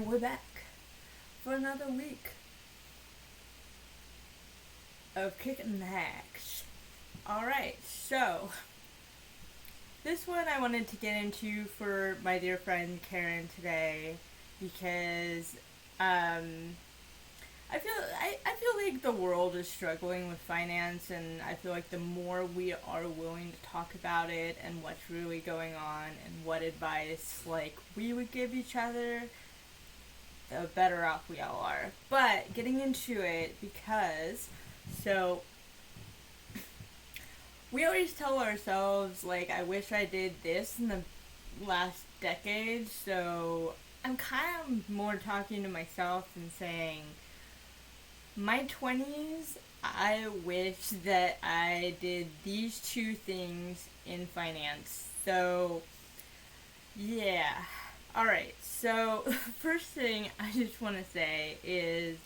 we're back for another week of kicking the hacks. Alright, so this one I wanted to get into for my dear friend Karen today because I feel like the world is struggling with finance, and I feel like the more we are willing to talk about it and what's really going on and what advice we would give each other, the better off we all are. But getting into it, because so we always tell ourselves I wish I did this in the last decade. So I'm kind of more talking to myself and saying, my 20s, I wish that I did these two things in finance. So yeah. Alright, so first thing I just want to say is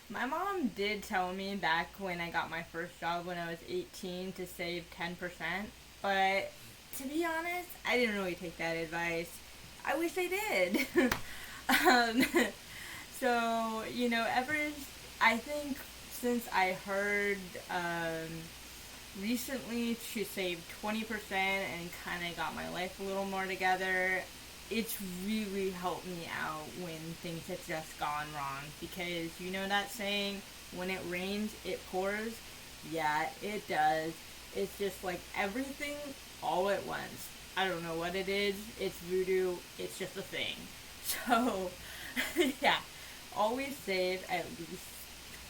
my mom did tell me back when I got my first job when I was 18 to save 10%, but to be honest, I didn't really take that advice. I wish I did. um, ever, I think since I heard recently to save 20% and kind of got my life a little more together, it's really helped me out when things have just gone wrong. Because you know that saying, when it rains, it pours? Yeah, it does. It's just like everything all at once. I don't know what it is. It's voodoo. It's just a thing. So, yeah. Always save at least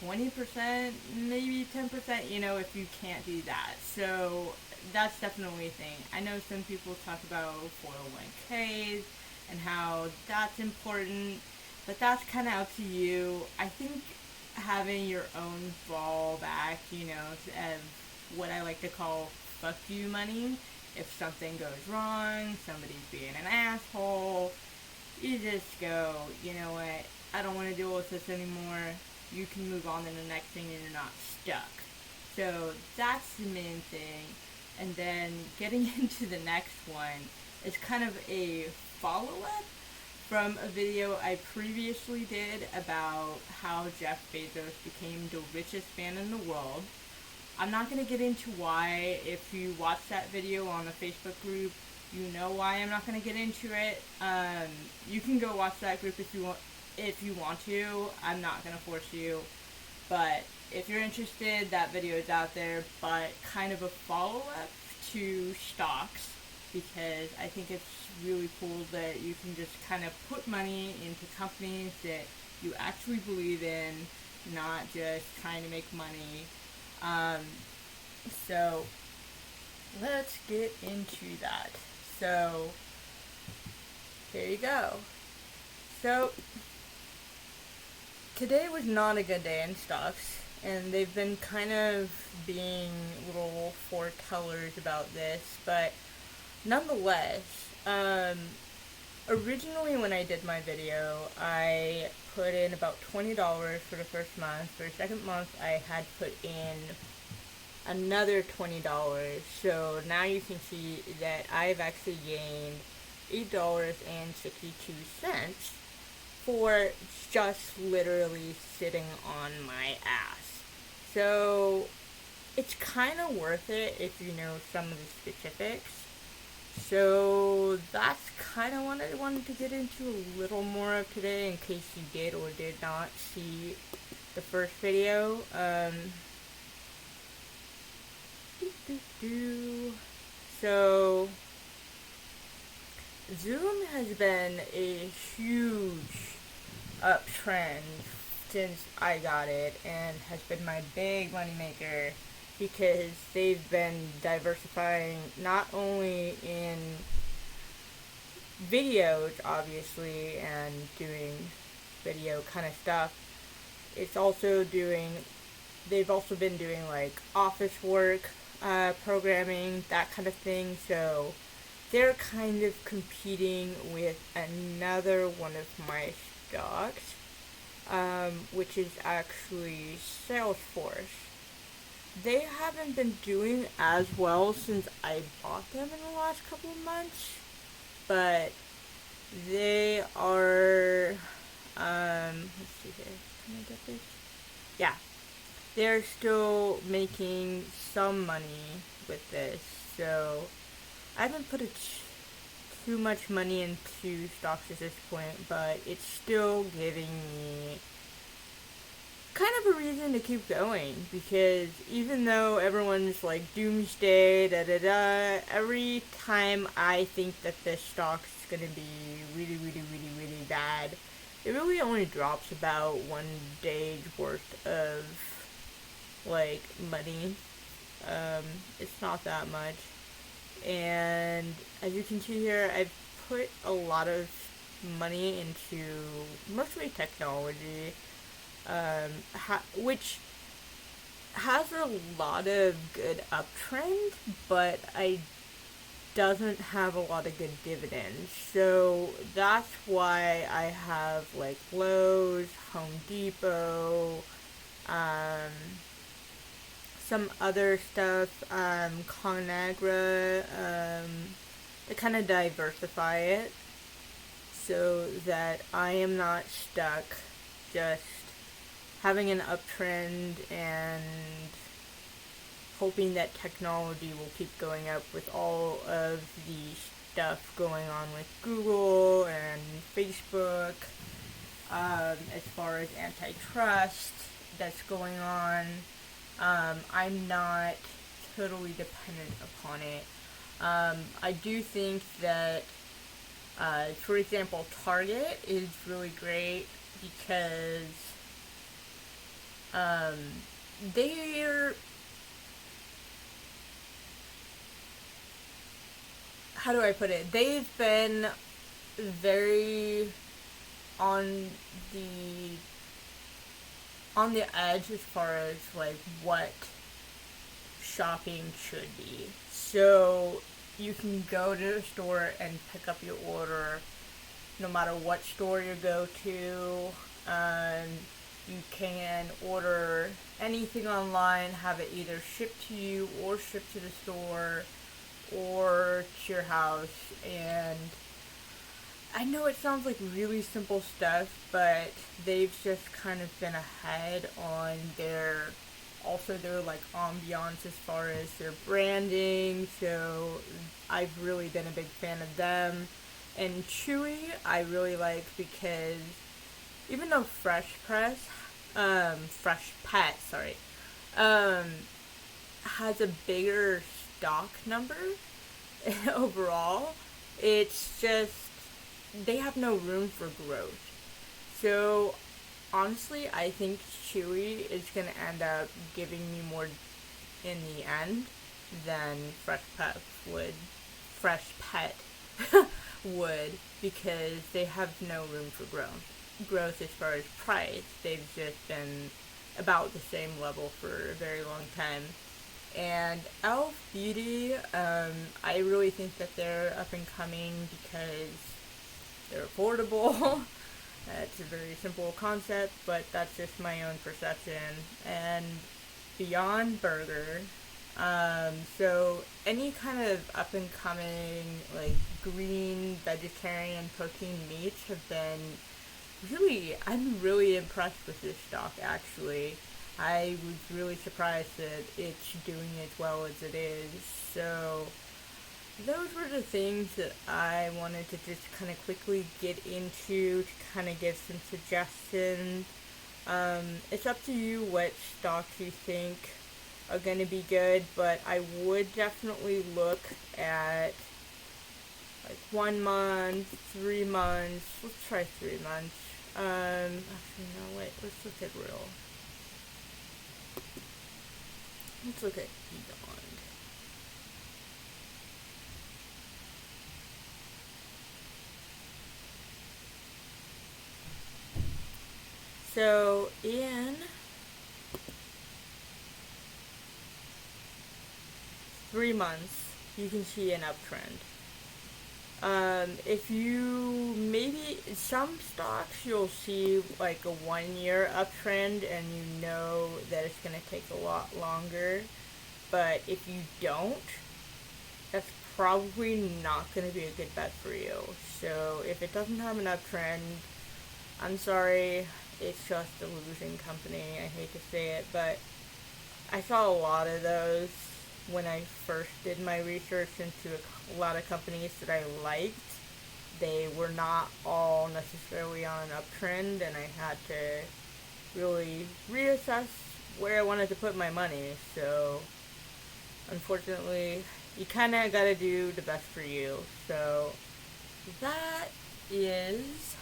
20%, maybe 10%, if you can't do that. So that's definitely a thing. I know some people talk about 401ks and how that's important, but that's kind of up to you. I think having your own fallback, of what I like to call fuck you money, if something goes wrong, somebody's being an asshole, you just go, you know what, I don't want to deal with this anymore. You can move on to the next thing and you're not stuck. So that's the main thing. And then getting into the next one is kind of a follow-up from a video I previously did about how Jeff Bezos became the richest man in the world. I'm not going to get into why. If you watch that video on the Facebook group, you know why I'm not going to get into it. You can go watch that group if you want to. I'm not going to force you. But if you're interested, that video is out there. But kind of a follow-up to stocks, because I think it's really cool that you can just kind of put money into companies that you actually believe in, not just trying to make money. So let's get into that. So here you go. So today was not a good day in stocks, and they've been kind of being little foretellers about this, but nonetheless, originally when I did my video, I put in about $20 for the first month. For the second month, I had put in another $20. So now you can see that I've actually gained $8.62 for just literally sitting on my ass. So it's kind of worth it if you know some of the specifics. So that's kind of what I wanted to get into a little more of today, in case you did or did not see the first video. So Zoom has been a huge uptrend since I got it, and has been my big moneymaker, because they've been diversifying not only in videos, obviously, and doing video kind of stuff. They've also been doing office work, programming, that kind of thing. So they're kind of competing with another one of my stocks, which is actually Salesforce. They haven't been doing as well since I bought them in the last couple of months, but they are let's see here. Can I get this? Yeah, they're still making some money with this. So I haven't put too much money into stocks at this point, but it's still giving me kind of a reason to keep going, because even though everyone's like doomsday, da da da, every time I think that this stock's gonna be really, really, really, really bad, it really only drops about 1 day's worth of like money. It's not that much. And as you can see here, I've put a lot of money into mostly technology, which has a lot of good uptrend, but I doesn't have a lot of good dividends. So that's why I have like Lowe's, Home Depot, um, some other stuff, Conagra, to kind of diversify it so that I am not stuck just having an uptrend and hoping that technology will keep going up with all of the stuff going on with Google and Facebook, as far as antitrust that's going on. I'm not totally dependent upon it. I do think that, for example, Target is really great because they're, how do I put it? They've been very on the on the edge as far as like what shopping should be. So you can go to the store and pick up your order no matter what store you go to. You can order anything online, have it either shipped to you or shipped to the store or to your house. And I know it sounds like really simple stuff, but they've just kind of been ahead on their like ambiance as far as their branding. So I've really been a big fan of them. And Chewy I really like because even though Fresh Pet, sorry, has a bigger stock number overall, it's just they have no room for growth. So honestly, I think Chewy is gonna end up giving me more in the end than would. Fresh Pet would, because they have no room for growth as far as price. They've just been about the same level for a very long time. And Elf Beauty, I really think that they're up and coming because they're affordable. It's a very simple concept, but that's just my own perception. And Beyond Burger, so any kind of up and coming like green vegetarian protein meats have been I'm really impressed with this stock actually. I was really surprised that it's doing as well as it is. So those were the things that I wanted to just kind of quickly get into to kind of give some suggestions. It's up to you what stocks you think are going to be good, but I would definitely look at like 1 month, 3 months. Let's try 3 months. Actually, no, wait. Let's look at real. Let's look at Beyond. So in 3 months, you can see an uptrend. If you maybe some stocks you'll see like a 1 year uptrend and you know that it's gonna take a lot longer. But if you don't, that's probably not gonna be a good bet for you. So if it doesn't have an uptrend, I'm sorry, it's just a losing company. I hate to say it, but I saw a lot of those when I first did my research into a lot of companies that I liked. They were not all necessarily on an uptrend, and I had to really reassess where I wanted to put my money. So, unfortunately, you kind of gotta do the best for you. So, that is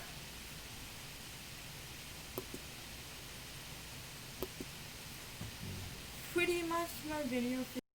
pretty much my video for